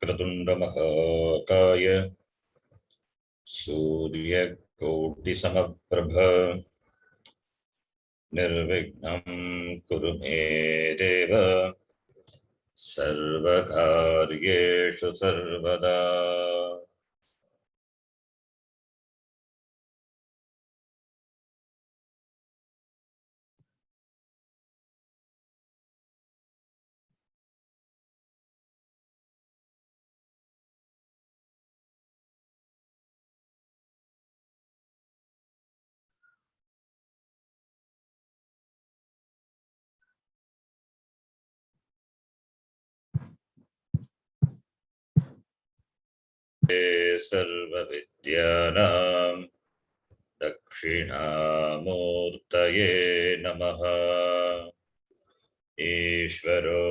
वक्रतुण्डमहाकाय सूर्यकोटिसमप्रभ निर्विघ्नं कुरु मे देव सर्वकार्येषु सर्वदा। सर्वविद्यानां दक्षिणामूर्तये नमः। ईश्वरो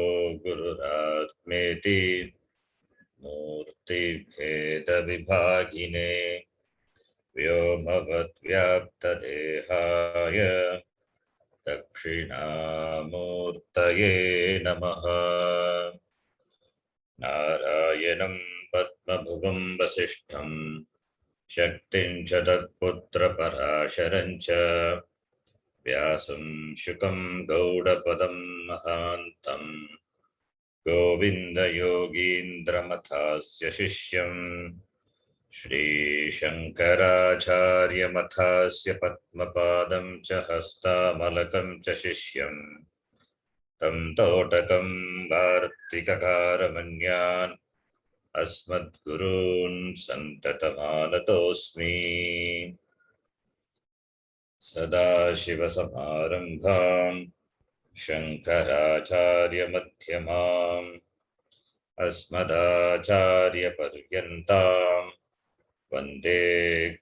गुरुरात्मेति मूर्तिभेदविभागिने व्योमवद्व्याप्तदेहाय दक्षिणामूर्तये नमः। नारायणं पद्मभुवं वसिष्ठं शक्तिं च तत्पुत्रपराशरं च व्यासं शुकं गौडपदं महान्तं गोविन्दयोगीन्द्रमथास्य शिष्यं श्रीशङ्कराचार्यमथास्य पद्मपादं च हस्तामलकं च शिष्यं तं तोटकं वार्तिककारमन्यान् अस्मद्गुरून् सन्ततमानतोऽस्मि। सदाशिवसमारम्भां शङ्कराचार्यमध्यमाम् अस्मदाचार्यपर्यन्तां वन्दे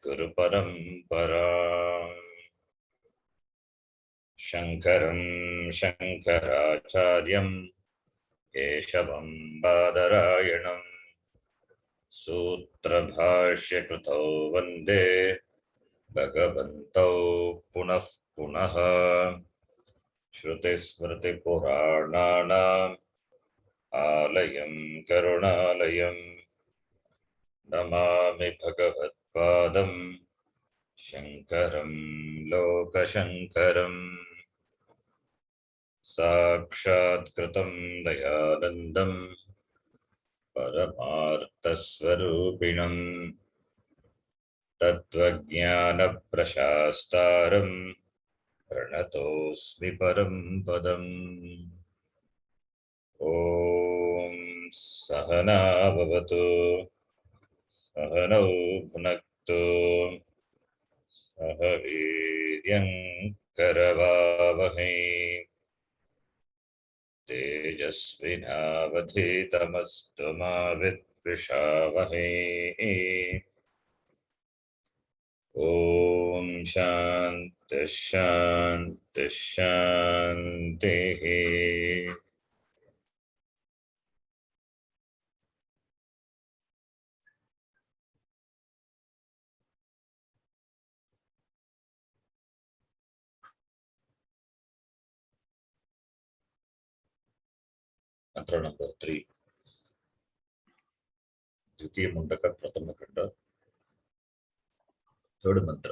गुरुपरम्पराम्। शङ्करं शङ्कराचार्यं केशवं बादरायणं सूत्रभाष्यकृतौ वन्दे भगवन्तौ पुनः पुनः। श्रुतिस्मृतिपुराणानाम् आलयं करुणालयं नमामि भगवत्पादं शङ्करं लोकशङ्करम्। साक्षात्कृतं दयानन्दं परमार्थस्वरूपिणं तत्त्वज्ञानप्रशास्तारं प्रणतोऽस्मि परं पदम्। ॐ सहना भवतु सहनौ भुनक्तु सह वीर्यं करवावहै तेजस्विनावधीतमस्तु मा विद्विषावहै। ॐ शान्ति शान्ति शान्तिः। मंत्र नंबर 3 द्वितीय मुंडक प्रथम खंड थर्ड मंत्र।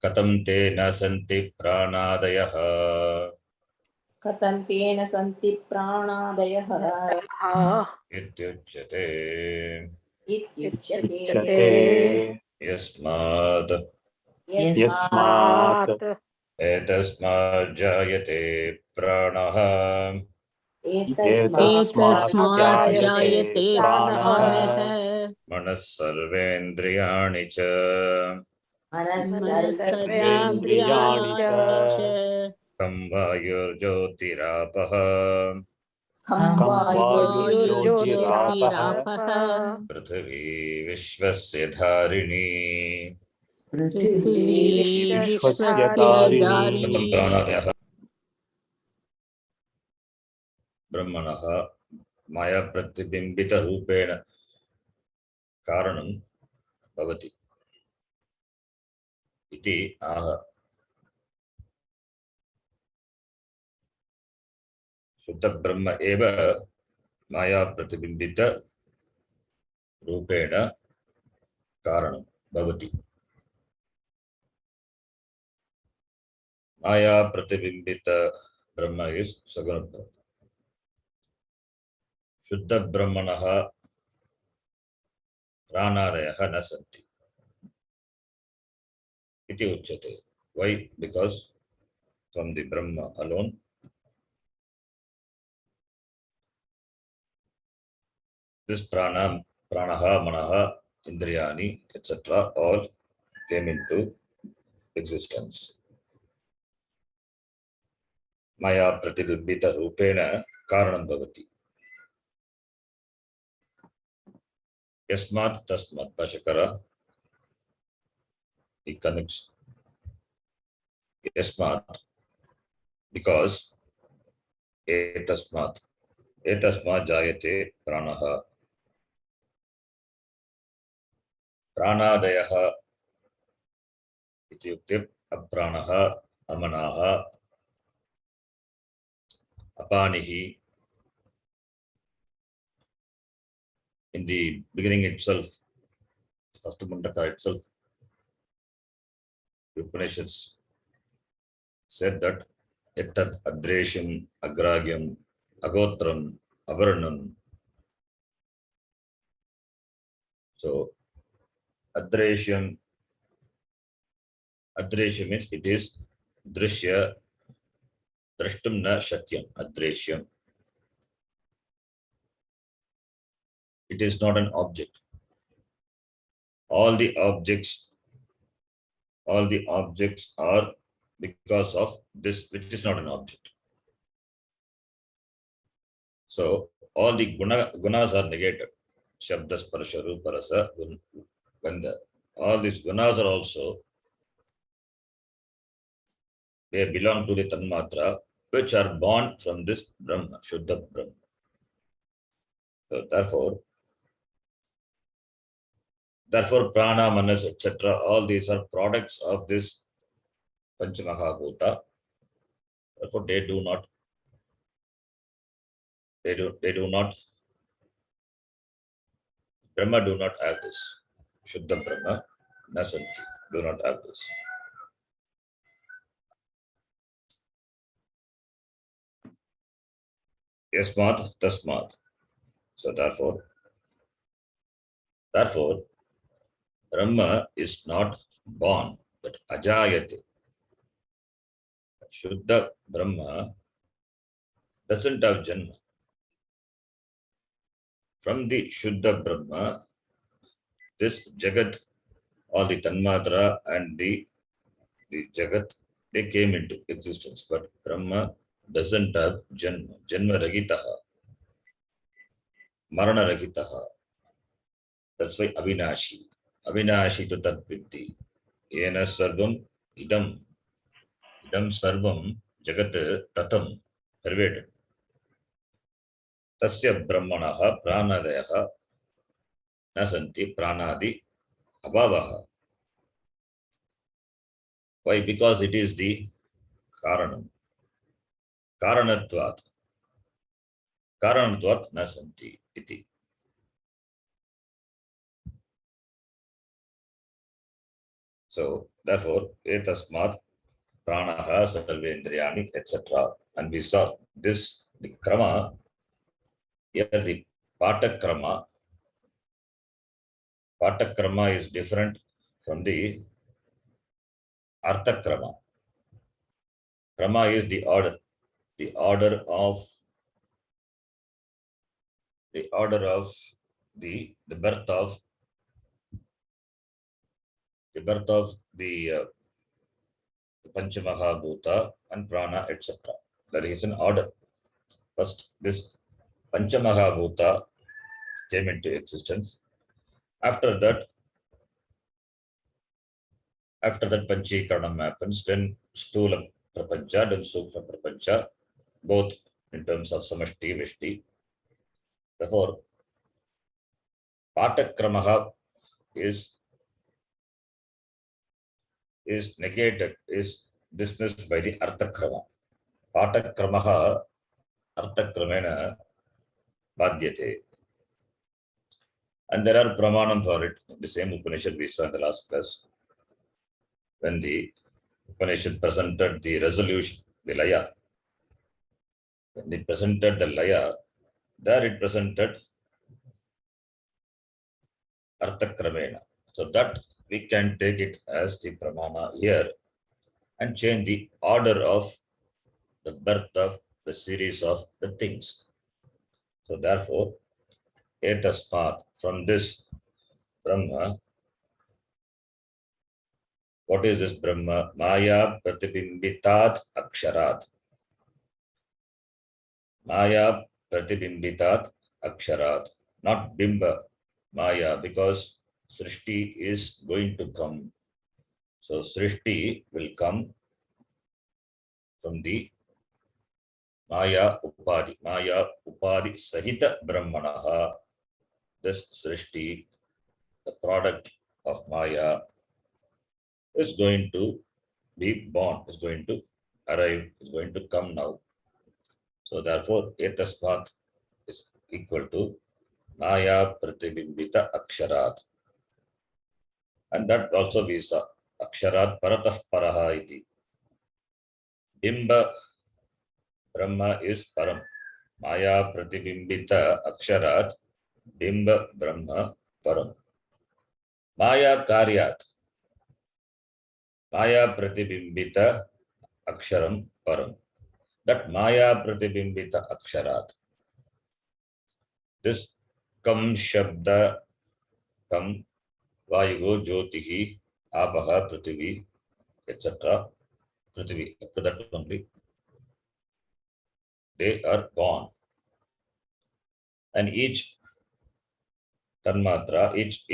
कथं ते न सन्ति प्राणादयः कथं तेन सन्ति प्राणादयः इत्युच्यते यस्मात् एतस्मात् जायते प्राणः एतस्मात् जायते प्राणः मनः सर्वेन्द्रियाणि च मनस्सर्वेन्द्रियाणि च खं वायुर्ज्योतिरापः वायुर्ज्योतिरापः पृथिवी विश्वस्य धारिणी। पृथिवी विश्वस्य धारिणी। प्राणादयः ब्रह्मणः माया प्रतिबिंबित रूपेण कारणं भवति इति आह। शुद्ध ब्रह्म एव Maya Pratibimbita Rupena Karanam Bhavati. Maya Pratibimbita Brahma is Saguna Brahma. Shuddha Brahmanaha Pranadayaha na santi. Iti uchyate. Why? Because from the Brahma alone, this pranaha, manaha, indriyani, etc. all came into existence. Maya Pratibimbita Rupena Karanam Bhavati. Yasmat Tasmat Pashakara. He connects. Yasmat, because etasmat jayate pranaha. Pranadayaha ityukte apranaha amanaha apanihi. In the beginning itself, first Mundaka itself, the Upanishads said that etat adresham agragyam agotram avarnam. So adresham means it is drishya drashtum na shakyam. Adreshyam, it is not an object. All the objects are because of this, which is not an object. So all the gunas are negated. Shabda, Sparsha, Rupa, Rasa, Gandha. All these gunas are also, they belong to the Tanmatra, which are born from this Brahma, Shuddha Brahma. So therefore prana, manas, etc., all these are products of this Panchamahabhuta. Therefore they do not Brahma do not have this. Shuddha Brahma, Nasanti, do not have this. Yasmat, Tasmat. So therefore, Brahma is not born, but Ajayate. Shuddha Brahma doesn't have Janma. From the Shuddha Brahma, this Jagat, all the Tanmatra and the Jagat, they came into existence. But Brahma doesn't have Janma. Janma Ragitaha. Marana Ragitaha. That's why Avinashi. Avinashi to Tatvitti. Yena Sarvam Idam. Idam Sarvam Jagat Tatam. Pervaded. Tasya Brahmanaha Pranadayaha Nasanti Pranadi Abhavaha. Why? Because it is the Karanam. Karanatvat Nasanti iti. So therefore, etasmat pranaha sarvendriyani, etc. And we saw this, the krama, here the patakrama. Patakrama is different from the arthakrama. Krama is the order of the birth of the Panchamahabhuta and prana, etc. That is an order. First, this Panchamahabhuta came into existence. After that Panchikaranam happens, then Stula Prapancha, then Sukha Prapancha, both in terms of Samashti, Vishti. Therefore, Patakramaha is negated, is dismissed by the Arthakrama. Patakramaha Arthakramena Badyate. And there are pramanam for it. The same Upanishad we saw in the last class. When the Upanishad presented the resolution, the laya. When they presented the laya, there it presented Arthakramena. So that we can take it as the pramana here and change the order of the birth of the series of the things. So therefore, etasmat, from this Brahma, what is this Brahma? Maya pratibimbitat aksharat. Maya pratibimbitat aksharat, not bimba, Maya, because Srishti is going to come. So Srishti will come from the Maya Upadi Sahita Brahmanaha. This Srishti, the product of Maya, is going to be born, is going to arrive, is going to come now. So therefore, etasmat is equal to Maya Pratibimbita Aksharat. And that also we saw Aksharat Paratah Paraha iti. Bimba Brahma is Param. Maya Pratibimbita Aksharat Bimba Brahma Param. Maya Karyat. Maya Pratibimbita Aksharam Param. That Maya Pratibimbita Aksharat. This Kam Shabda Kam Vayugo Jyotihi Apaha Prativi etc. Prithvi, after that only they are born. And each Tanmatra, each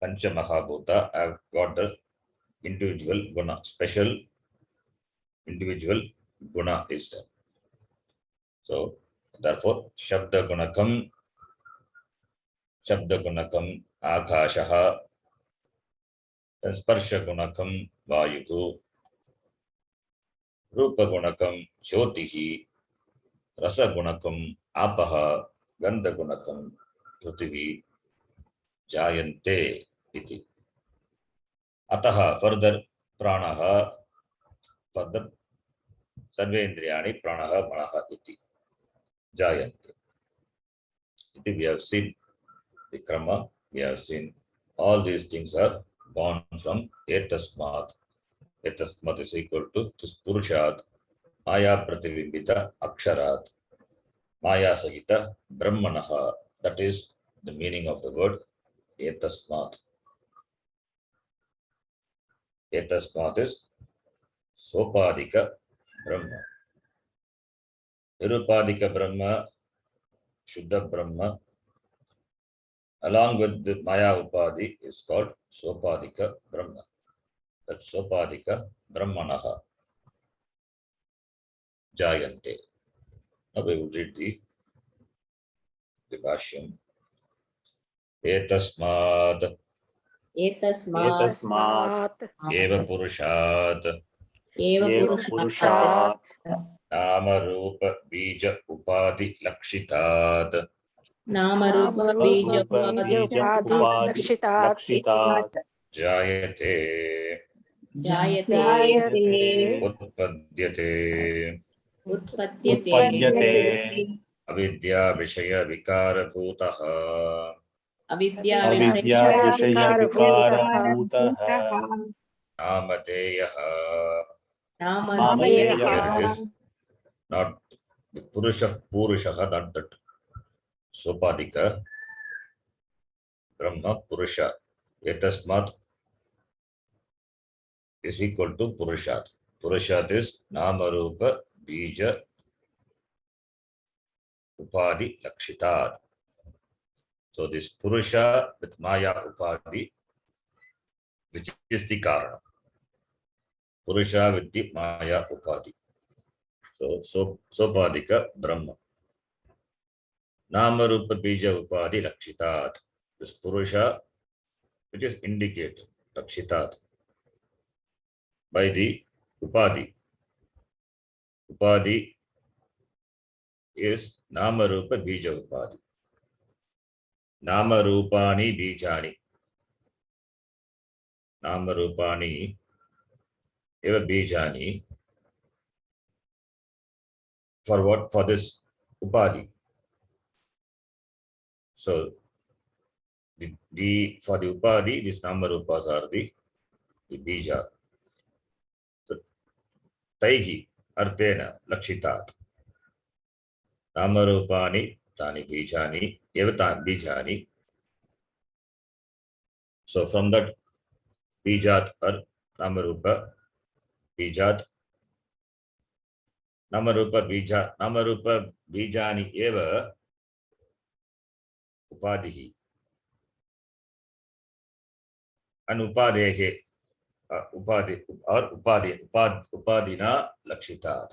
Pancha Mahabhuta have got the individual guna, special individual guna is there. So therefore, Shabda Gunakam Akashaha, and Sparsha Gunakam Vayutu, Rupa Gunakam Jyotihi, Rasa Gunakam Apaha, Gandha Gunakam Prithvi, Jayante iti. Ataha, further Pranaha, further Sarvendriyani Pranaha Manaha iti. Jayante. Iti we have seen the Krama, we have seen all these things are born from etasmat. Etasmat is equal to this Purushat, Maya Pratibimbita Aksharat, Maya Sahita Brahmanaha. That is the meaning of the word etasmat. Etasmat is Sopadika Brahma. Nirupadika Brahma, Shuddha Brahma, along with the Maya Upadi is called Sopadika Brahma. That's Sopadika Brahmanaha. Jayante. Now we will read the Bhashyam. Etasmat Etasmat Eva Purushat eva Purushat Nama Rupa Bija Upadi Lakshitat Namarupa Rupa Bija Upadi Lakshitat Jayate Jayate Utpadyate Utpadyate Avidya Vishaya Vikara Bhutaha Avidya Avidya Vishaya Vikara Bhutaha Namadeyaha. Namadeyaha Here it is not the Purushaha, not that Sopadika Brahma Purusha. Etasmat is equal to Purushat. Purushat is Namarupa Bija Upadi Lakshitat. So this Purusha with Maya Upadi, which is the Karana. Purusha with the Maya Upadi. So Sopadika Brahma. Namarupa Bija Upadi Lakshitat. This Purusha, which is indicated, Lakshitat, by the Upadi. upadi is nama rupa bija upadi. Nama rupani bijani. Nama rupani eva bijani. For what? For this upadi. So the for the upadi, these nama rupas are the bija. So taihi artena lakshitat. Nama rupani tani bijani eva bijani. So from that bijat or namarupa bijat namarupa bijani eva upadihi and upadehe upadi or upadina lakshitat.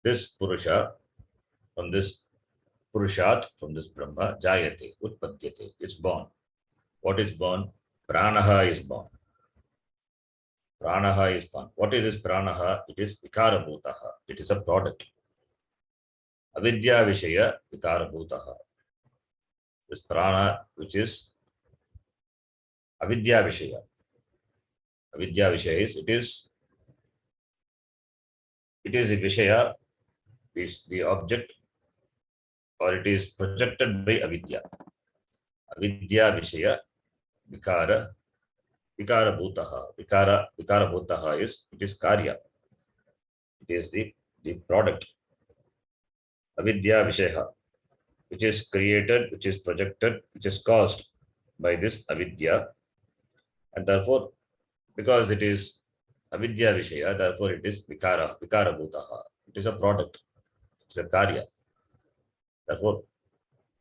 This purusha from this purushat, from this brahma jayate utpadyate, it's born. What is born? Pranaha is born. Pranaha is born. What is this pranaha? It is vikarabhutaha. It is a product. Avidya vishaya vikarabhutaha. This prana, which is avidya vishaya. Avidya vishaya is it is a vishaya, is the object, or it is projected by avidya. Avidya vishaya vikara bhutaha. Vikara bhutaha is it is karya. It is the product. Avidya vishaya, which is created, which is projected, which is caused by this avidya, and therefore, because it is avidya vishaya, therefore it is vikara bhutaha. It is a product. It is a karya. Therefore,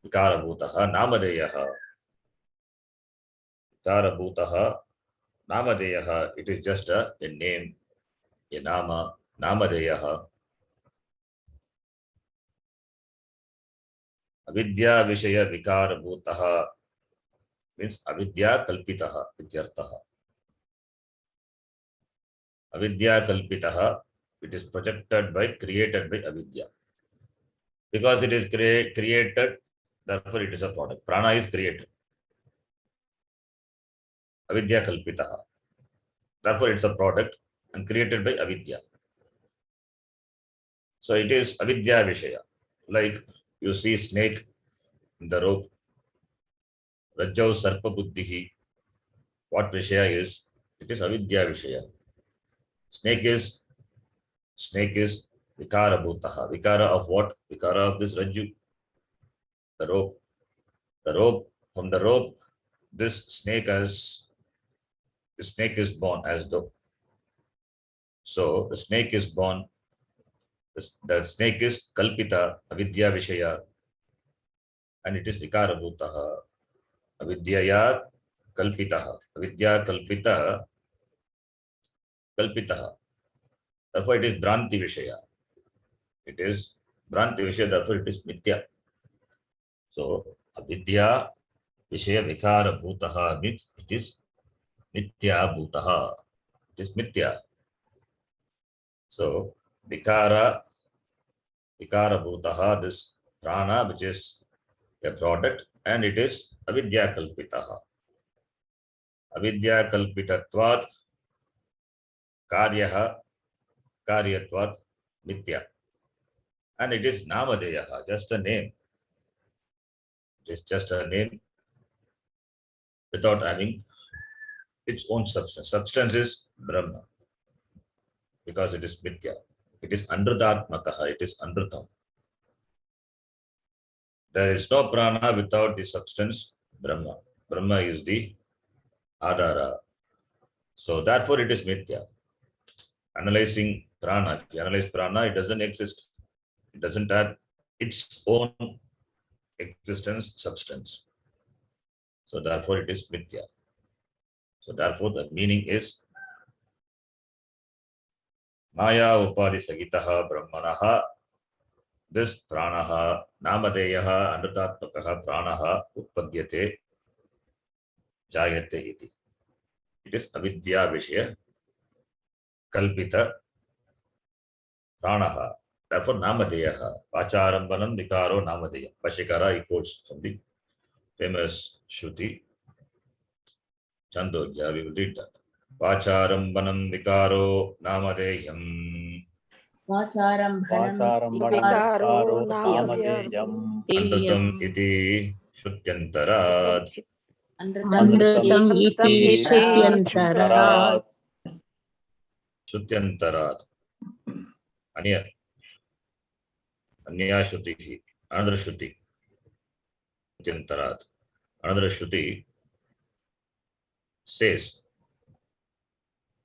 vikara bhutaha namadeyaha. Vikara bhutaha namadeyaha. It is just a name, a nama, namadeyaha. Avidya vishaya vikara bhutaha means avidya kalpitaha ityartaha. Avidya kalpitaha, it is projected by, created by avidya. Because it is created, therefore it is a product. Prana is created. Avidya kalpitaha. Therefore it's a product and created by avidya. So it is avidya vishaya. Like you see snake in the rope. Rajau sarpa buddhihi. What vishaya is? It is avidya vishaya. Snake is vikara bhutaha. Vikara of what? Vikara of this rajju. The rope. From the rope, this snake is born as though. So the snake is born. The snake is kalpita, avidya vishaya, and it is vikara bhutaha. Avidyaya kalpitaha. Avidya kalpitaha. Therefore it is Bhranti Vishaya. It is Bhranti Vishaya, therefore it is Mithya. So Avidya Vishaya Vikara Bhutaha means it is Mithya Bhutaha. It is Mithya. So Vikara Bhutaha, this prana which is a product, and it is Avidya Kalpitaha. Avidya Kalpitatvat Karyatvat Mithya. And it is Namadeyaha, just a name. It is just a name without having its own substance. Substance is Brahma, because it is Mithya. It is Anrutatmakaha, it is Anrutam. There is no prana without the substance Brahma. Brahma is the Adhara. So therefore it is Mithya. Analyzing prana, if you analyze prana, it doesn't exist. It doesn't have its own existence, substance. So therefore it is Mithya. So therefore the meaning is Maya Upadi Sagitaha Brahmanaha. This pranaha, namadeyaha, anrutatmakaha pranaha utpadyate jayate iti. It is avidya vishaya kalpita pranaha. Therefore, namadeyaha. Vacharambanam vikaro namadeya. Vashikara he quotes from the famous Shruti Chandogya. We will read that. Vacharambanam vikaro namadeyam. वाचारम्भणं विकारो विकारो नामधेयम्. नामधेयम् Anrutam iti Shrutyantarat. Anrutam iti Shrutyantarat. Shrutyantarat. Anya. Anya Shruti. Another Shruti. Shrutyantarat. Another Shruti says,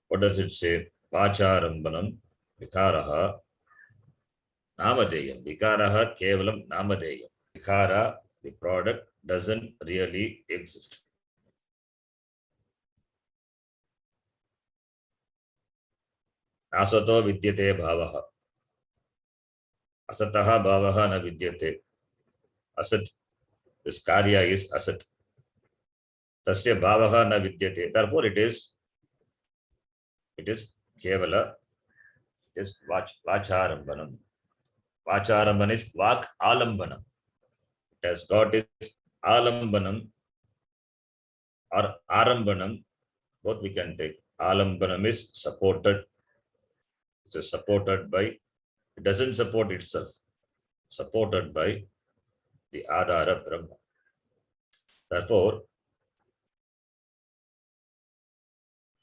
what does it say? Vacharambanam vikaraha namadeyam. Vikaraha kevalam namadeyam. Vikara, the product, doesn't really exist. Asato vidyate bhavaha. Asataha bhavaha na vidyate. Asat, this karya is asat. Tasya bhavaha na vidyate. Therefore, it is kevala, it is vacharambanam. Vacharambanam is vak alambanam. It has got its alambanam or arambanam, both we can take. Alambanam is supported. It is supported by, it doesn't support itself. Supported by the Adhara Brahma. Therefore,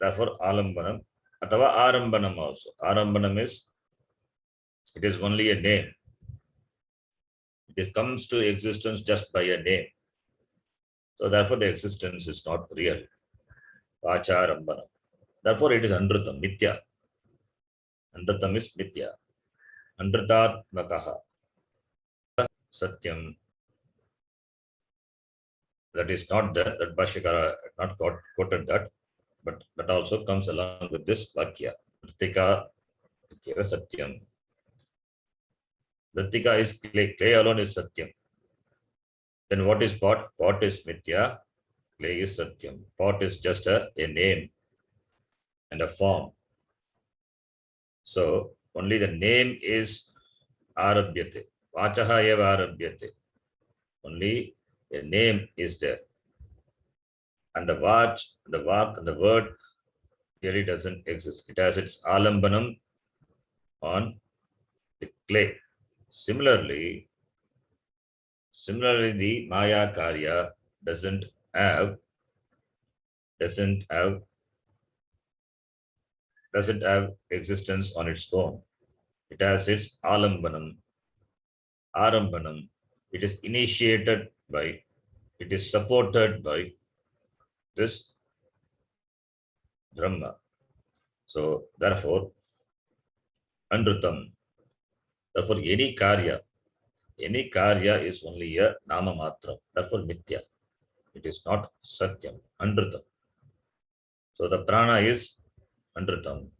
Alambanam, Atava Arambanam also. Arambanam is, it is only a name. It comes to existence just by a name. So therefore, the existence is not real. Vacharambanam. Therefore, it is Anrutam, Mithya. Anrutam is Mithya. Anrutatmakaha. Satyam. That is not there. That Bhashyakara not quoted that. But that also comes along with this Vakya. Vritika Ityeva Satyam. Vritika is clay. Clay alone is Satyam. Then what is pot? Pot is Mithya. Clay is Satyam. Pot is just a name and a form. So only the name is Arabhyate. Vachaha eva Arabhyate. Only a name is there. And the vach, the vak, and the word really doesn't exist. It has its alambanam on the clay. Similarly, the Maya Karya doesn't have existence on its own. It has its alambanam, arambanam. It is initiated by, it is supported by this Brahma. So therefore, Anrutam. Therefore, any karya is only a nama matra. Therefore, Mithya. It is not Satyam, Anrutam. So the prana is Anrutam.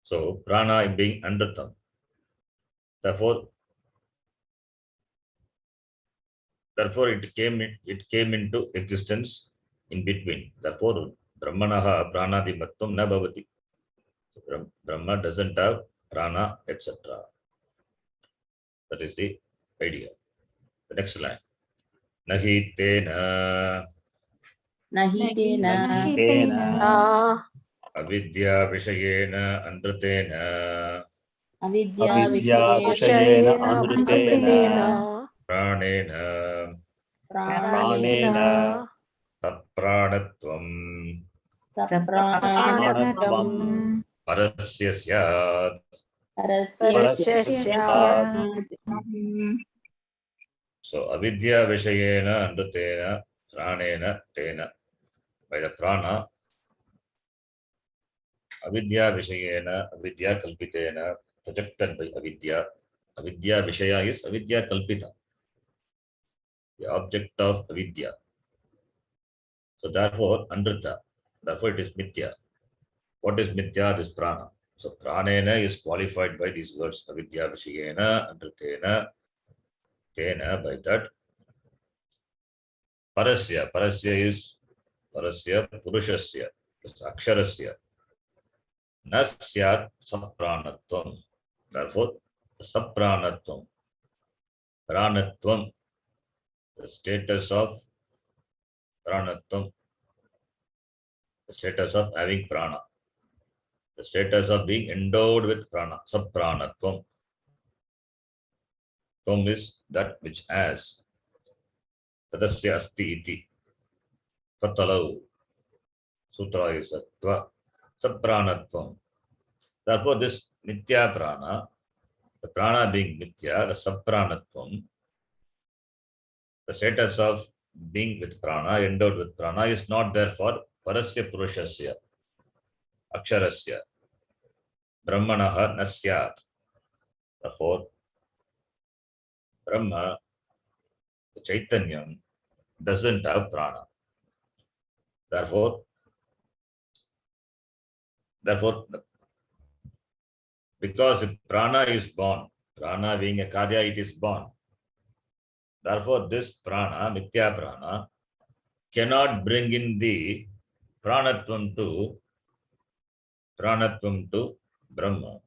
So prana being Anrutam. Therefore, it came into existence in between. Therefore, Brahmanaha pranadimatvam na bhavati. Brahma doesn't have prana, etc. That is the idea. The next line. Nahi tena avidya vishayena anrutena Avidya अविद्या Vishayena विषयेन अमृतेन pranena प्राणेन tapranatvam प्राणत्वं parasya syat. परस्य स्यात् So avidya vishayena anrutena pranena tena. By the prana, avidya vishayena, avidya kalpitena, projected by avidya. Avidya vishaya is avidya kalpita, the object of avidya. So therefore, Anruta, therefore it is Mithya. What is Mithya? This prana. So pranena is qualified by these words, avidya vishayena, Anrutena, tena, by that. Parasya is Purushasya, it's Aksharasya. na syat sapranatvam. Therefore, sapranatvam, pranatvam, the status of pranatvam, the status of having prana, the status of being endowed with prana, sapranatvam. Tvam is that which has. Tadasya asti iti. Patalau. Sutra is tva. Sapranatvam. Therefore, this nitya prana, the prana being nitya, the sapranatvam, the status of being with prana, endowed with prana, is not there for parasya purushasya, aksharasya, brahmanaha nasyat. Therefore, Brahma, the Chaitanyam, doesn't have prana. Therefore, because if prana is born, prana being a karya, it is born. Therefore, this prana, nitya prana, cannot bring in the pranatvam to Brahma.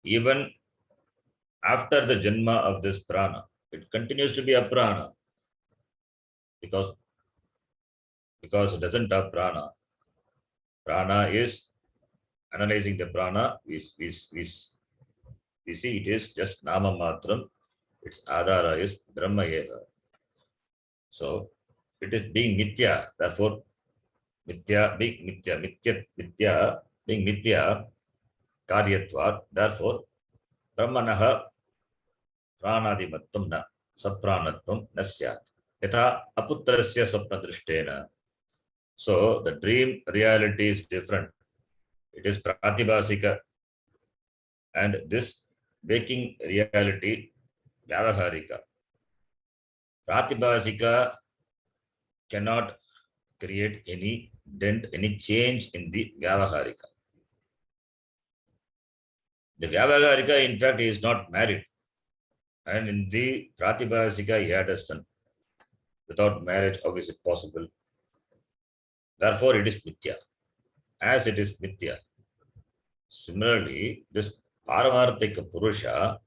Even after the janma of this prana, it continues to be a prana because it doesn't have prana. Prana is analyzing the prana. We see it is just nama matram. Its adhara is Brahma eva. So it is being nitya. Therefore, nitya being nitya being nitya karyatvat. Therefore, Brahmanaha pranadimattam na sapranatvam nasyat. Yatha aputrasya swapna drishtena. So the dream reality is different. It is pratibhasika, and this waking reality vyavaharika. Pratibhasika cannot create any dent, any change in the vyavaharika. The vyavaharika, in fact, is not married, and in the pratibhasika, he had a son. Without marriage, how is it possible? Therefore, it is mithya. As it is mithya, similarly, this Paramarthika Purusha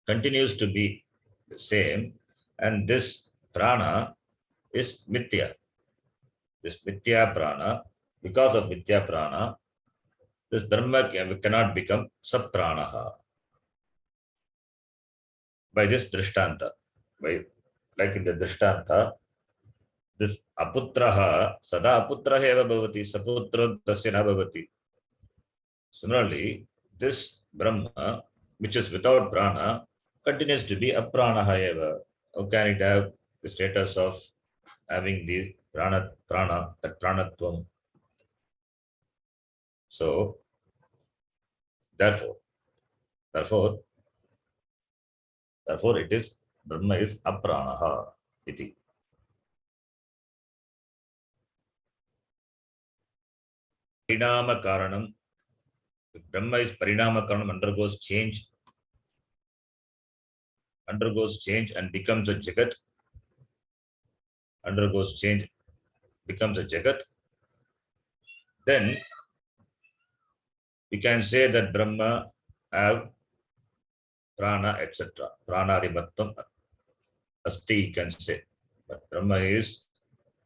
continues to be the same, and this prana is mithya. This mithya prana, because of mithya prana, this Brahma cannot become sapranaha. By this drishtanta, like in the drishtanta, this aputraha, sada aputraha eva bhavati, saputra tasya na bhavati. Similarly, this Brahma, which is without prana, continues to be apranaha eva. How can it have the status of having the prana, that pranatvam? So, therefore, it is Brahma is apranaha iti. Parinama karanam. If Brahma is parinama karanam, undergoes change and becomes a jagat, then we can say that Brahma have prana, etc. Pranadimattam asti, you can say. But Brahma is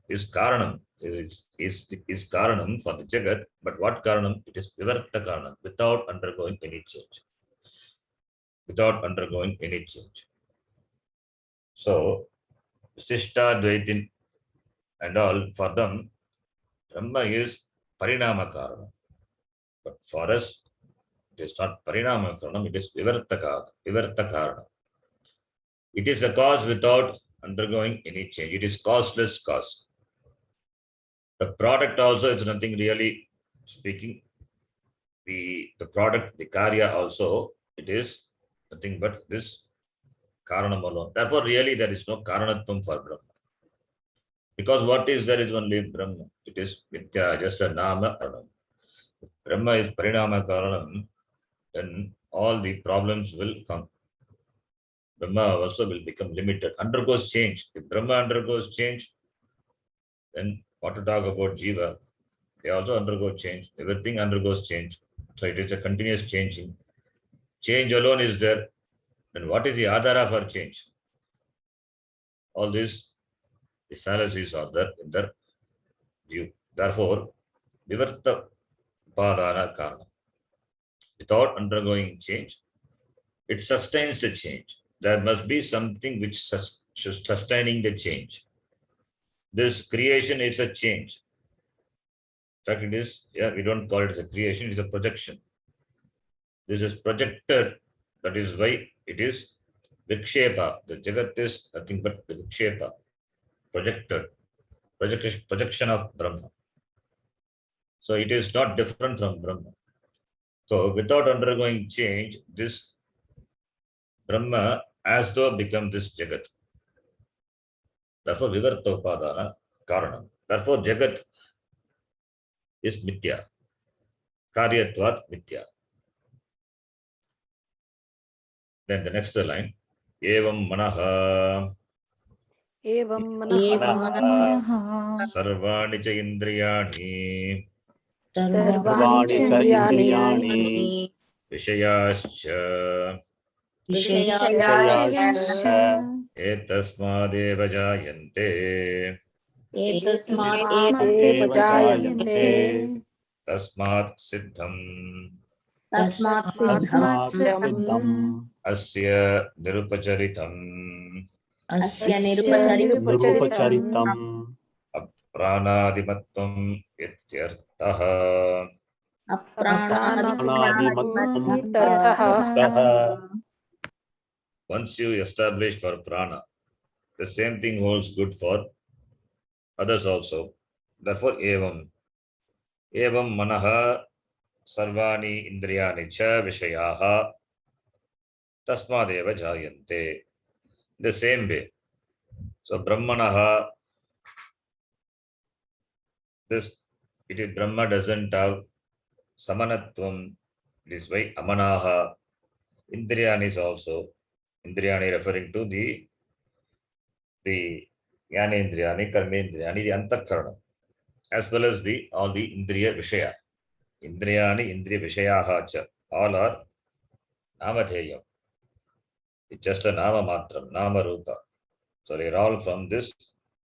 karanam, is karanam for the jagat. But what karanam? It is vivarta karanam, without undergoing any change. So, Sishta, Dvaitin, and all, for them, Brahma is parinama karanam. But for us, it is not parinama karanam, it is vivarta karanam. It is a cause without undergoing any change. It is causeless cause. The product also is nothing really speaking. The product, the karya also, it is nothing but this karanam alone. Therefore, really there is no karanatvam for Brahma. Because what is there is only Brahma. It is mithya, just a nama karanam. If Brahma is parinama karanam, then all the problems will come. Brahma also will become limited, undergoes change. If Brahma undergoes change, then what to talk about Jiva? They also undergo change. Everything undergoes change. So it is a continuous changing. Change alone is there. Then what is the adhara for change? All these the fallacies are there in their view. Therefore, vivarta upadana karana. Without undergoing change, it sustains the change. There must be something which sustaining the change. This creation is a change. In fact, it is, yeah, we don't call it as a creation, it is a projection. This is projected. That is why it is vikshepa. The Jagat is nothing but the vikshepa, projected, projection of Brahma. So it is not different from Brahma. So without undergoing change, this Brahma as though become this Jagat. Therefore, Vivarta Upadana Karanam. Therefore, Jagat is Mithya. Karyatvat Mithya. Then the next line. Evam Manaha Evam Evam manah Sarvani Cha Indriyani sarvani chandriyani Vishayascha vishayascha Etasmadeva Jayante Etasmat eva jayante Tasmat Siddham Tasmat tasmat Siddham siddham Asya Nirupacharitam Asya nirupacharitam Pranadimatvam Ityartaha. pranadimatvam itarthaha. Once you establish for prana, the same thing holds good for others also. Therefore, evam manaha sarvani indriyani cha vishayaha tasmadeva jayante. The same way. So, brahmanaha, this, it is Brahma doesn't have samanatvam. It is why amanaha. Indriyani is also, Indriyani referring to the Jnanendriyani, Karmendriyani, the Antakarana, as well as all the Indriya Vishaya. Indriyani, Indriya Vishayaha cha, all are Namadheyam. It's just a Nama Matram, Nama Rupa. So they are all from this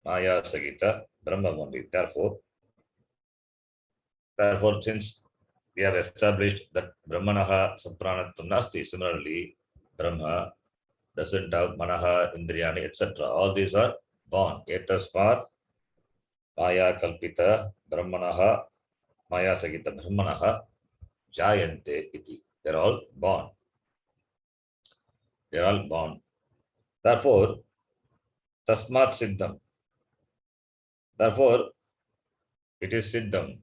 Maya Sagita, Brahma only. Therefore, since we have established that Brahmanaha Sapranatvam Nasti, similarly, Brahma doesn't have Manaha, Indriyani, etc. All these are born. Etasmat Maya Kalpita Brahmanaha Maya Sagita Brahmanaha Jayante iti. They're all born. They're all born. Therefore, Tasmat Siddham. Therefore, it is Siddham.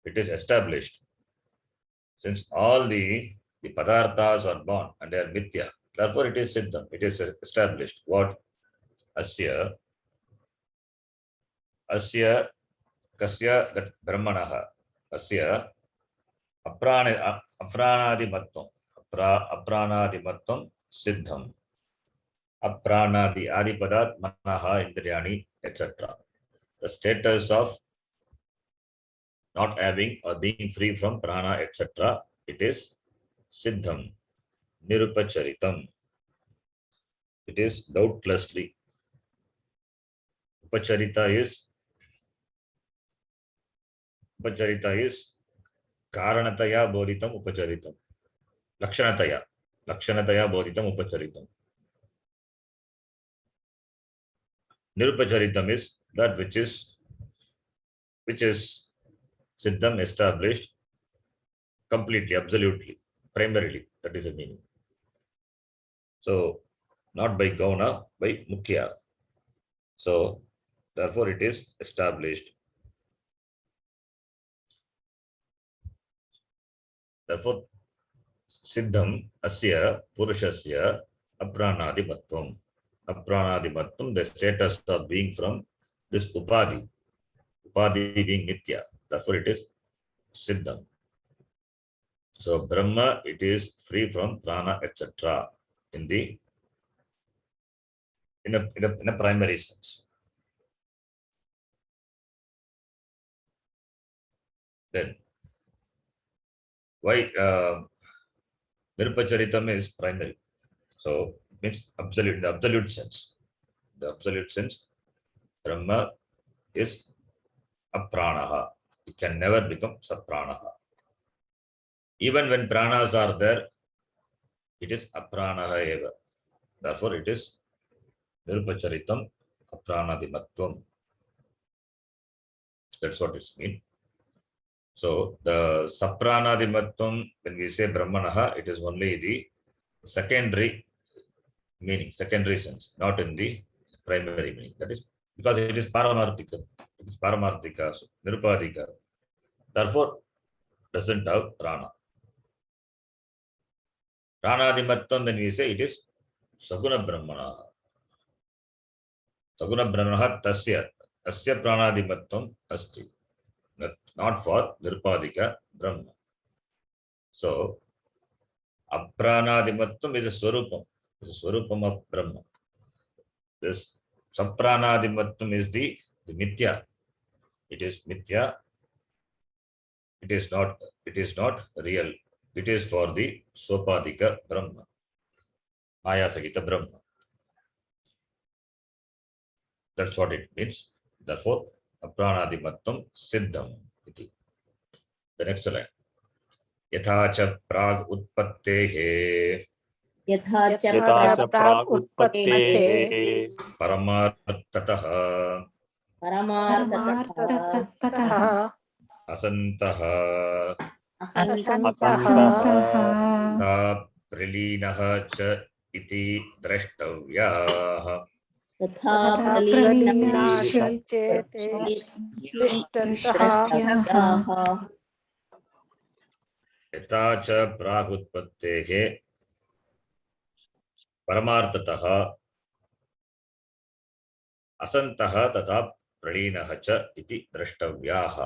It is established. Since all the Padarthas are born and they are Mithya, therefore it is Siddham. It is established. What? Asya Kasya that Brahmanaha. Asya Apranadimatvam. Apranadimatvam Siddham. Apranadi Adipadat Manaha Indriyani, etc. The status of not having or being free from prana, etc. It is Siddham. Nirupacharitam. It is doubtlessly. Upacharita is Karanataya Bodhitam Upacharitam. Lakshanataya Bodhitam Upacharitam. Nirupacharitam is that which is Siddham, established completely, absolutely, primarily. That is the meaning. So, not by Gauna, by Mukhya. So, therefore, it is established. Therefore, Siddham Asya Purushasya Apranadimatvam. Apranadimatvam, the status of being from this Upadhi. Upadhi being Nitya. Therefore, it is Siddham. So, Brahma, it is free from prana, etc. in a primary sense. Then why Nirupacharitam is primary? So it means absolute, the absolute sense. The absolute sense, Brahma is apranaha. It can never become sapranaha. Even when pranas are there, it is apranaha eva. Therefore, it is Nirupacharitam apranadimatvam. That's what it means. So the sapranadimatvam, when we say Brahmanaha, it is only the secondary meaning, secondary sense, not in the primary meaning. That is because it is Paramarthika. It is Paramarthika, so Nirupadika. Therefore, doesn't have Prana. Pranadimattam, when we say it is Saguna Brahmanaha. Saguna Brahmanaha tasya. Tasya Pranadimattam asti. Not for Nirupadika Brahma. So, Apranadimattam is a Swarupam. It is a Swarupam of Brahma. This Sapranadimattam is the Mithya. It is Mithya. It is not real. It is for the Sopadika Brahma. Maya Sagita Brahma. That's what it means. Therefore, Apranadimattam Siddham. Iti. The next line. Yatha cha prag utpattehe यथा च यथा च प्राक् उत्पत्तेः paramartatah परमार्थतः ततः asantah असन्तः असन्तः तथा प्रलीनः च इति द्रष्टव्याः. तथा तथा प्रलीनाश्चेते तिष्ठन्तः द्रष्टव्याः. यथा च प्रागुत्पत्तेः परमार्थतः असन्तः तथा प्रलीनः च इति द्रष्टव्याः.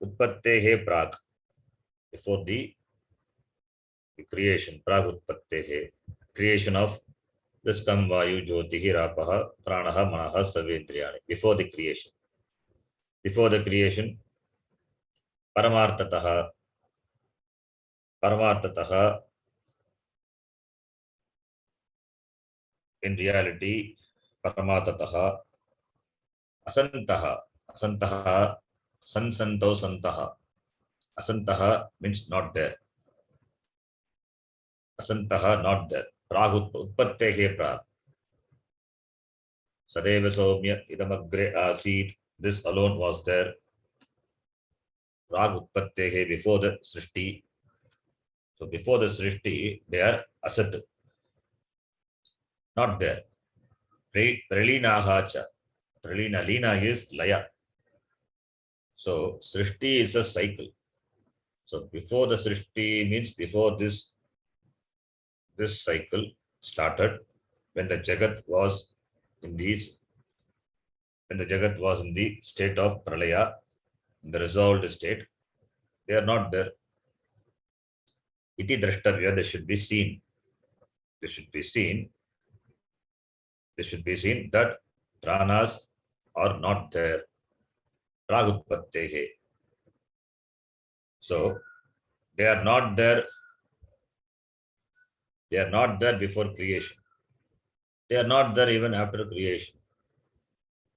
उत्पत्तेः प्राक्, before the creation, pragutpattehe, creation of this kam vayu jyotihi rapaha pranaha manaha savedriyani. Before the creation, paramartatah in reality, paramartatah asantah sansanto santaha. Asantaha means not there. Asantaha not there. Utpattehe prag. Sadeva Somya idamagre asit. This alone was there. Prag utpattehe, before the srishti. So before the srishti, they are asat. Not there. Pralinaha cha. Pralina. Lina is laya. So srishti is a cycle. So before the srishti means before this cycle started, when the Jagat was in the state of pralaya, in the resolved state, they are not there. Iti drashtavya, they should be seen. They should be seen that pranas are not there. Pragutpattehe. So they are not there. They are not there before creation. They are not there even after creation.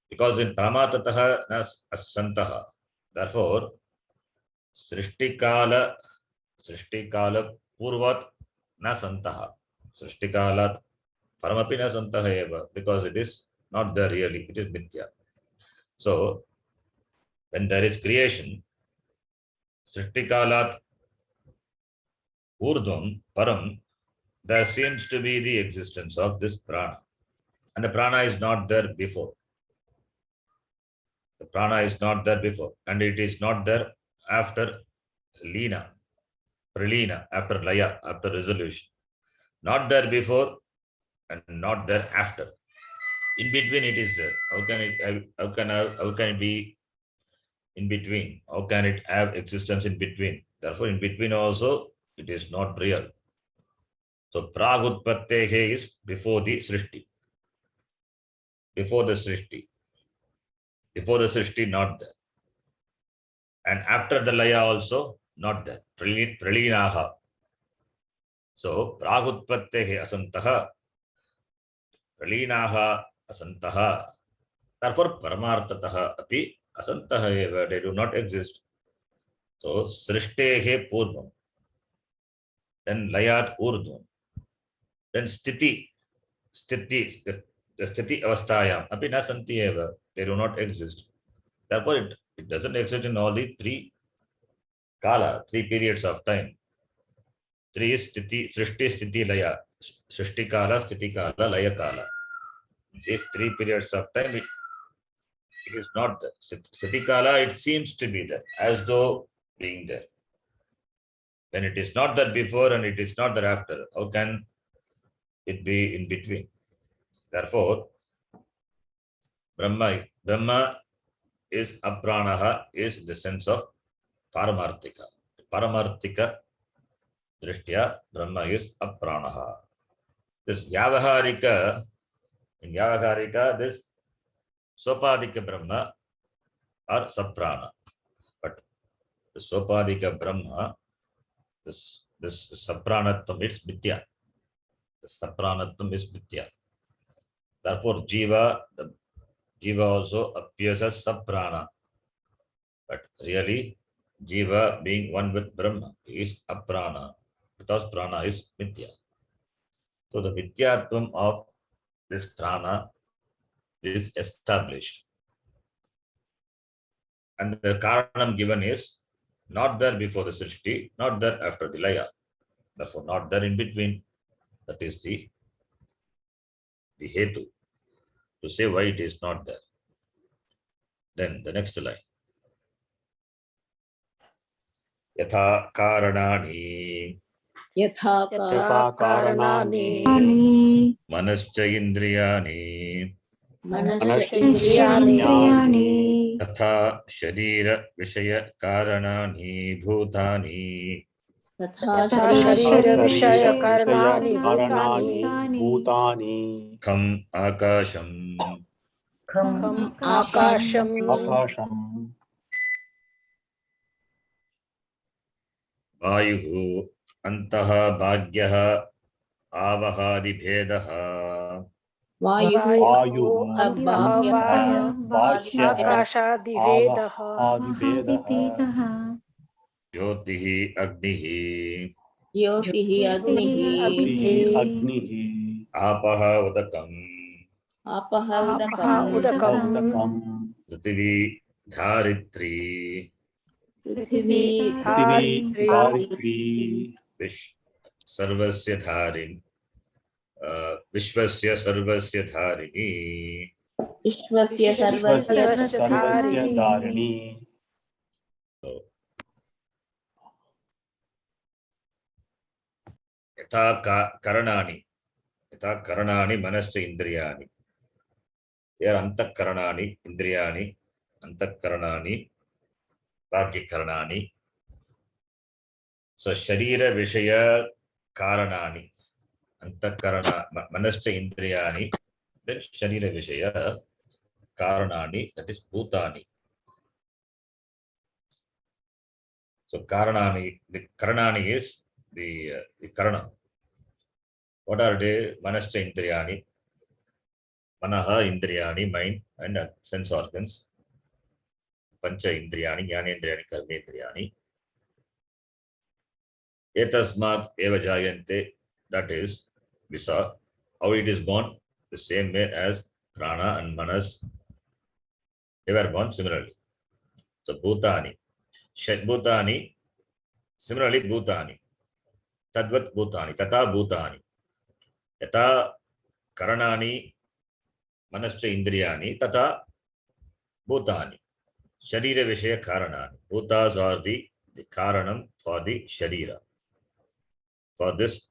Because in Paramatataha nas asantaha. Therefore, Srishtikala Purvat na santaha. Srishtikala Paramapi na santaha eva, because it is not there really. It is mithya. So when there is creation, Srishtikalat Urdhvam Param, there seems to be the existence of this prana. And the prana is not there before. The prana is not there before. And it is not there after Lina, Pralina, after Laya, after resolution. Not there before and not there after. In between it is there. How can it be in between? How can it have existence in between? Therefore, in between also it is not real. So pragutpattehe is before the srishti. Before the srishti. Before the Srishti, not there. And after the Laya also, not there. Pralinaha. So, Pragutpattehe asantaha, Pralinaha asantaha. Therefore, Paramartataha api asantaha eva. They do not exist. So, Srishtehe purvam. Then Layat urdhvam. Then Sthiti, the Sthiti avasthayam api na santi eva. They do not exist. Therefore, it doesn't exist in all the three kala, three periods of time. Three is sthiti, srishti, sthiti, laya. Srishti kala, sthiti kala, laya kala. These three periods of time, it is not there. Sthiti kala, it seems to be there, as though being there. When it is not there before and it is not there after, how can it be in between? Therefore, Brahma is apranaha, is the sense of paramarthika. Paramarthika drishtya, Brahma is apranaha. This Vyavaharika, in Vyavaharika, this Sopadika Brahma or Saprana. But the Sopadika Brahma, this Sapranatvam is Mithya. The Sapranatvam is Mithya. Therefore, Jiva also appears as Saprana. But really, Jiva being one with Brahma is Aprana, because Prana is Mithya. So the Mithyatvam of this Prana is established. And the Karanam given is not there before the Srishti, not there after the Laya. Therefore, not there in between. That is the Hetu, to say why it is not there. Then the next line. Yatha Karanani यथा कारणानि Manascha Indriyani मनश्च इंद्रियाणि तथा शरीर विषय कारणानि भूतानि तथा शरीर विषय कारणानि भूतानि खम आकाशम आकाशम् वायुः अन्तः भाग्यः आवहादि भेदः वायुः आकाशादिभेदः आदिभेदः ज्योतिः अग्निः ज्योतिः अग्निः अग्निः आपः उदकम् आपः उदकम् पृथिवी धारित्री पृथिवी धारित्री सर्वस्य धारिणी विश्वस्य सर्वस्य धारिणी विश्वस्य सर्वस्य धारिणी यथा करणानि मनश्च इंद्रियाणि. There are antakaranani, indriyani, antakaranani, bhagyakarnani. So sharira vishaya karanani, antakarana, manascha indriyani, then sharira vishaya karanani, that is bhutani. So karanani, the karanani is the karana. What are they? Manascha indriyani, manaha indriyani, mind and sense organs. Pancha indriyani, jnanendriyani, karmendriyani. Etasmat eva jayante, that is, we saw how it is born, the same way as prana and manas, they were born similarly. So bhutani, bhutani, similarly bhutani, tadvat bhutani, tata bhutani, yata karanani, manascha indriyani, tata bhutani, sharira vishaya karanani. Bhutas are the karanam for the sharira. For this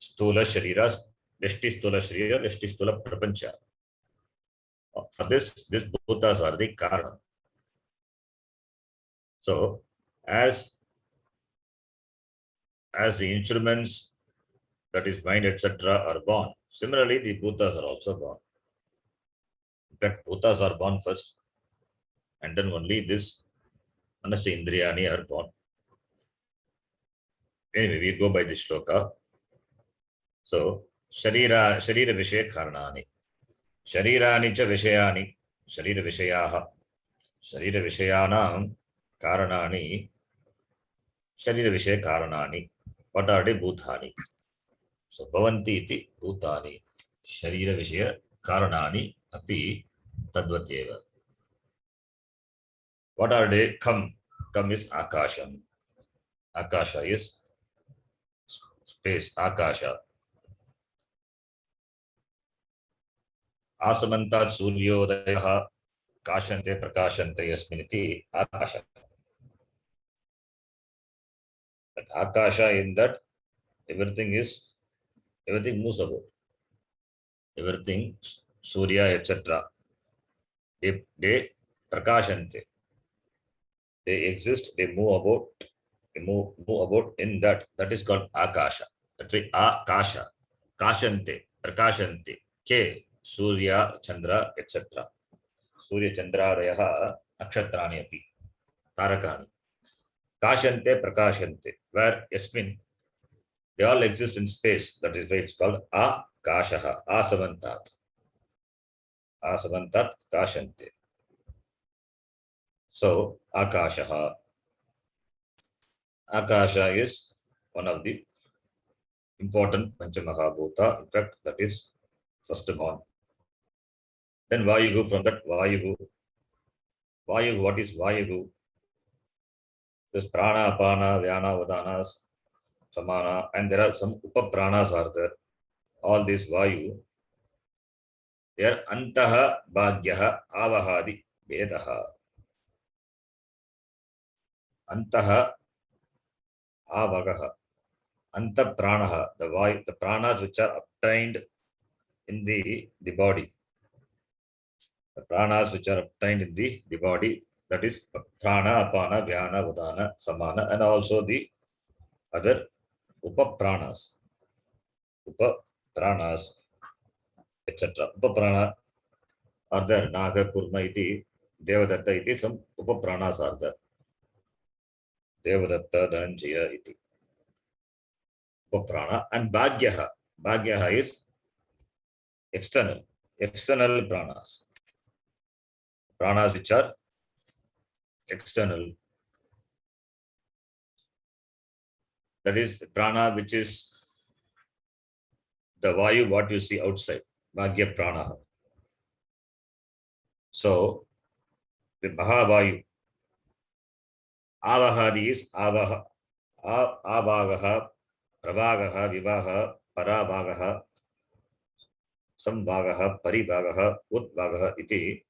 stula sharira, veshti stula sharira, veshti stula prapancha. For this bhutas are the karanam. So, as the instruments, that is mind, etc., are born, similarly the bhutas are also born. In fact, bhutas are born first, and then only this Manasa Indriyani are born. Anyway, we go by this shloka. So, Sharira Vishaya Karanani. Sharirani cha Vishayani. Sharira Vishayaha. Sharira Vishayanam Karanani. Sharira Vishaya Karanani. What are they? Bhutani. So, Bhavanti iti Bhutani. Sharira Vishaya Karanani api Tadvateva. What are they? Kam. Kam is Akasham. Akasha is space. Akasha. Asamantat Suryodayaha Kashante Prakashante Yasminiti Akasha. But Akasha, in that everything moves about. Everything, Surya, etc. They Prakashante. They exist, they move about, in that. That is called Akasha. That is Akasha. Kashante, Prakashante, Ke, Surya, Chandra, etc. Surya, Chandra, Rayaha, Nakshatrani api, Tarakani. Kashante, Prakashante, where Yasmin, they all exist in space. That is why it's called Akashaha, Asavantat. Asavantat, Kashante. So, Akashaha. Akasha is one of the important Panchamahabhuta. In fact, that is first born. Then Vayuhu, from that Vayuhu. Vayuhu, what is Vayuhu? This Prana, Apana, Vyana, Vadanas, Samana, and there are some Upapranas are there. All these Vayu, they are Antaha, Bhagyaha, Avahadi, Vedaha. Antaha, Avagaha, Anta Pranaha, the Vayu, the pranas which are obtained in the body. The pranas which are obtained in the body, that is Prana, Apana, Vyana, Udana, Samana, and also the other Upapranas, etc. Upaprana are there. Naga, Kurma iti, Devadatta iti, some Upapranas are there. Devadatta, Dhananjaya iti. Upaprana. And Bhagyaha. Bhagyaha is external pranas. Pranas which are external. That is prana which is the Vayu, what you see outside. Bhagya Prana. So, the Mahavayu. Avahadi is Avagaha, Pravagaha, Vivaha, Parabhagaha, Sambhagaha, Paribhagaha, Utbhagaha iti.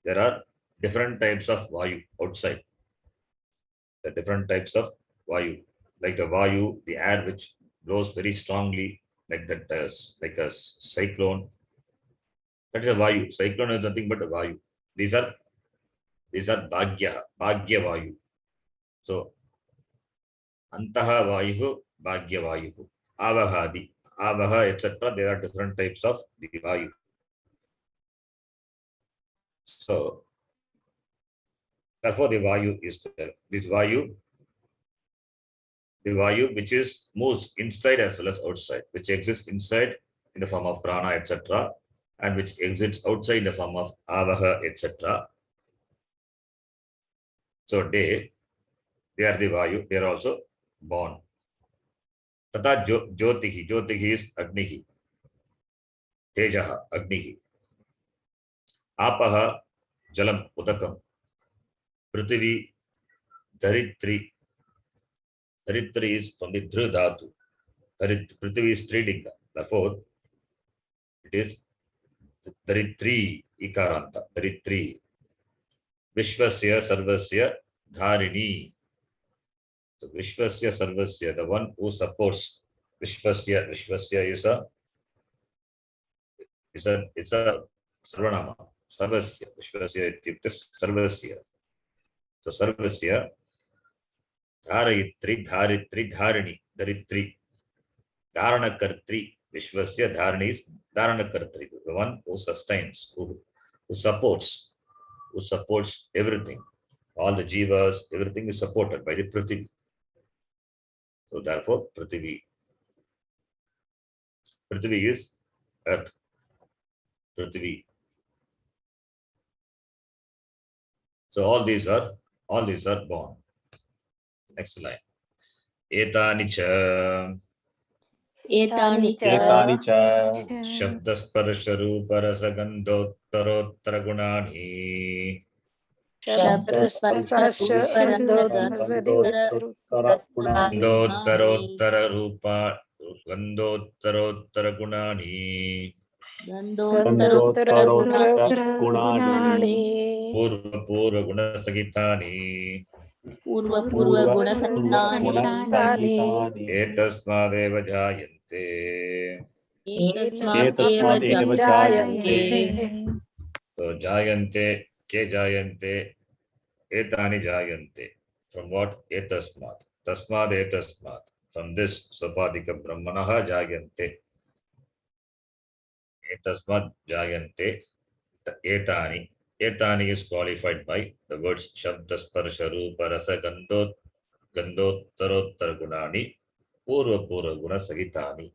There are different types of Vayu outside. The different types of Vayu. Like the Vayu, the air which blows very strongly, like that, like a cyclone. That is a Vayu. Cyclone is nothing but a Vayu. These are Bhagya Vayu. So, Antaha Vayu, Bhagya Vayu, Avahadi, Avaha, etc. There are different types of the Vayu. So, therefore, the Vayu is there. This Vayu, the Vayu which is moves inside as well as outside, which exists inside in the form of prana, etc., and which exits outside in the form of avaha, etc. So they are the Vayu, they are also born. Tata Jyotihi, Jyotihi is Agnihi, Tejaha, Agnihi, Apaha, Jalam, Udakam, Prithvi, Dharitri. Dharitri is from the Dhru Dhatu. Prithvi is Tridinga. Therefore, it is Dharitri Ikaranta. Dharitri. Vishvasya Sarvasya Dharini. So Vishvasya Sarvasya, the one who supports Vishvasya. Vishvasya is a Sarvanama. Sarvasya. Vishvasya is Sarvasya. So Sarvasya Dharayitri, Dharitri, Dharini, Dharitri, Dharanakartri, Vishvasya Dharani is Dharanakartri, the one who sustains, who supports who supports everything. All the jivas, everything is supported by the Prithvi. So therefore, Prithvi. Prithvi is earth. Prithvi. So all these are born. Next line. Etani cha एतानि च एतानि च शब्दस्पर्शरूपरसगन्धोत्तरोत्तरगुणानि गन्धोत्तरोत्तररूपा गन्धोत्तरोत्तरगुणानि गन्धोत्तरोत्तरगुणानि पूर्वपूर्वगुणसहितानि पूर्वपूर्वगुणसहितानि एतस्मादेव जायन्ते एतस्मादेव जायन्ते तो जायन्ते के जायन्ते एतानि जायन्ते from what etasmat tasmad etasmat from this sapadika brahmanah jayante etasmat jayante etani is qualified by the words shabda sparsha rupa rasa gandhottarottar gunani purva guna sahitani.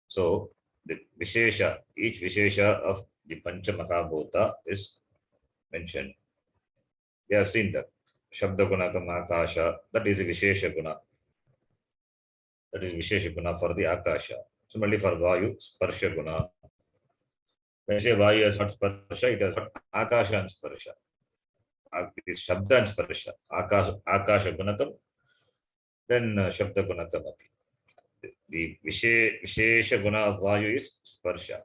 So the vishesha, each vishesha of the pancha mahabhuta is mentioned. We have seen that Shabda Gunakam Akasha, that is a Vishesha Guna. That is Vishesha Guna for the Akasha. Similarly for Vayu, Sparsha Guna. When I say Vayu has not Sparsha, it has got Akasha and Sparsha. It is Shabda and Sparsha. Akasha Gunakam, then Shabda Gunakam. The Vishesha Guna of Vayu is Sparsha.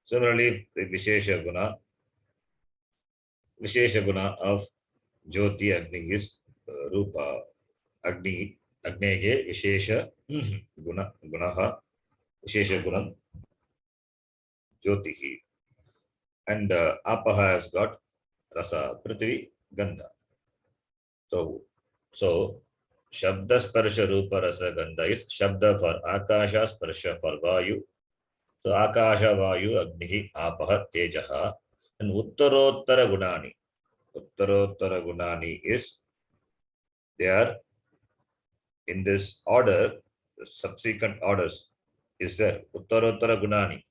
Similarly, the Vishesha Guna of Jyoti Agni is Rupa. Agni Agnege Vishesha Gunaha Vishesha Gunam Jyotihi. And Apaha has got Rasa Prithvi Gandha. So Shabda Sparsha Rupa Rasa Gandha is Shabda for Akasha, Sparsha for Vayu. So Akasha, Vayu, Agnihi, Apaha, Tejaha. And Uttarottara Gunani is, they are in this order, the subsequent orders is there. Uttarottara Gunani.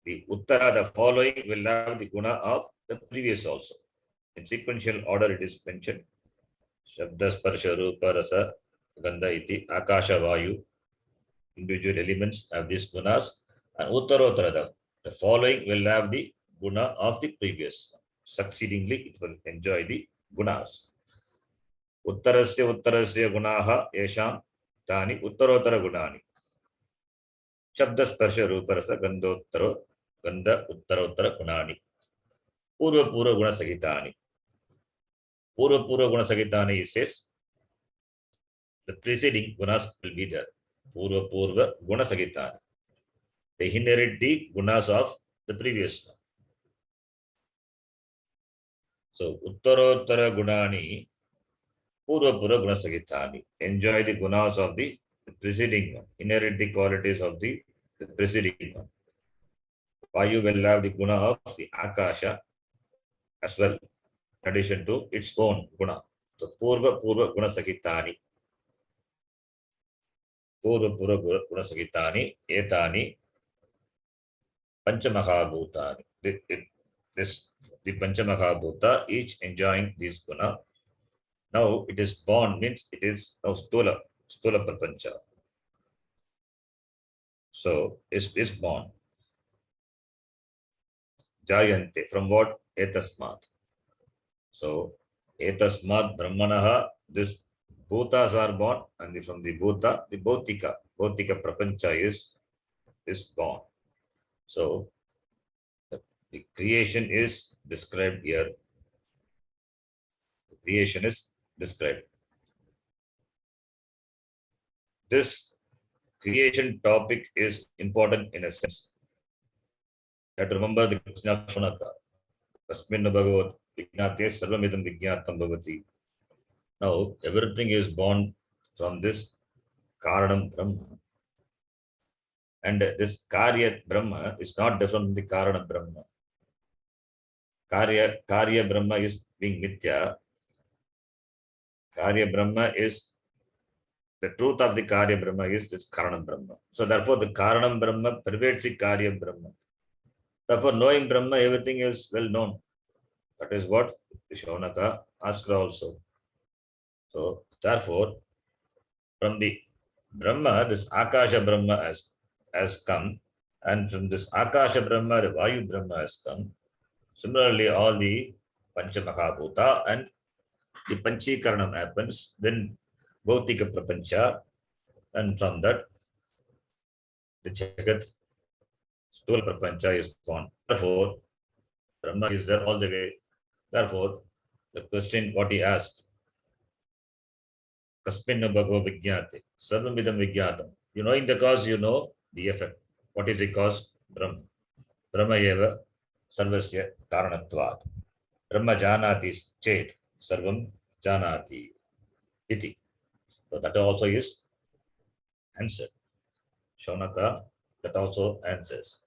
The Uttara, the following, will have the guna of the previous also. In sequential order it is mentioned. Shabda Sparsha Rupa Rasa Gandha iti Akasha Vayu. Individual elements have these gunas. And Uttarottara, the following will have the guna of the previous. Succeedingly, it will enjoy the gunas. Uttarasya gunaha yesham tani uttarottara gunani. Shabda sparsha ruparasa gandha uttarottara gunani. Purva guna sahitani. Purva guna sahitani says the preceding gunas will be there. Purva guna sahitani. They inherit the gunas of the previous one. So uttarottara gunani purva guna sahitani. Enjoy the gunas of the preceding one. Inherit the qualities of the preceding one. Vayu will have the guna of the Akasha as well, in addition to its own guna. So purva guna sahitani. Purva guna sahitani etani Panchamahabhutani. The Panchamahabhuta, each enjoying this guna. Now it is born, means it is now Stula Prapancha. So is born. Jayante, from what? Etasmat. So Etasmat Brahmanaha, this Bhutas are born, and from the Bhuta, the Bhautika Prapancha is born. So the creation is described here. The creation is described. This creation topic is important in a sense. You have to remember the question of Shunaka. Kasmin Bhagavat Vijnate Sarvamidam Vijnatam Bhavati. Now everything is born from this Karanam Brahma. And this Karya Brahma is not different from the Karana Brahma. Karya Brahma is being Mithya. Karya Brahma is the truth of the Karya Brahma is this Karanam Brahma. So therefore the Karanam Brahma pervades the Karya Brahma. Therefore knowing Brahma, everything is well known. That is what Shaunaka asked also. So therefore from the Brahma, this Akasha Brahma has come, and from this Akasha Brahma, the Vayu Brahma has come. Similarly, all the Pancha Mahabhuta and the Panchikaranam happens, then Bhautika Prapancha, and from that, the Jagat, Stula Prapancha is born. Therefore, Brahma is there all the way. Therefore, the question what he asked, Kasminna Bhagava Vijnate, Sarvamidam Vijnatam. You knowing the cause, you know the effect. What is the cause? Brahma. Brahma eva sarvasya karanatvat. Brahma janati chet sarvam janati iti. So that also is answer. Shaunaka, that also answers.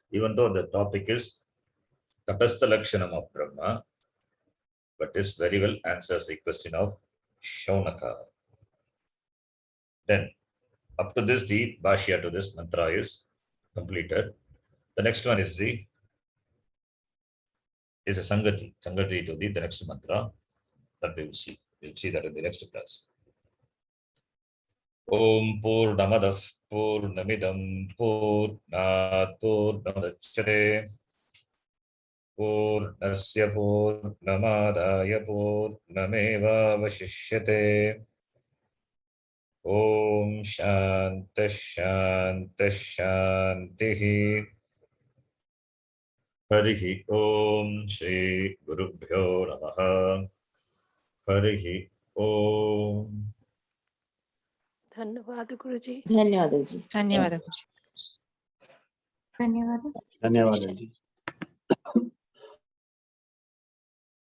Even though the topic is Tapastha Lakshanam of Brahma, but this very well answers the question of Shaunaka. Then, up to this, the Bhashya to this mantra is completed. The next one is a Sangati to the next mantra that we will see. We'll see that in the next class. Om Purnamadav Purnamidam Purnat Purnamudachyate Purnasya Purnamadaya Purnameva Vashishyate. Om Shanta Shanta Shantihi. Harihi Om Shri Gurubhyo Namaha. Harihi Om. धन्यवाद गुरुजी। धन्यवाद जी। धन्यवाद। धन्यवाद। धन्यवाद जी।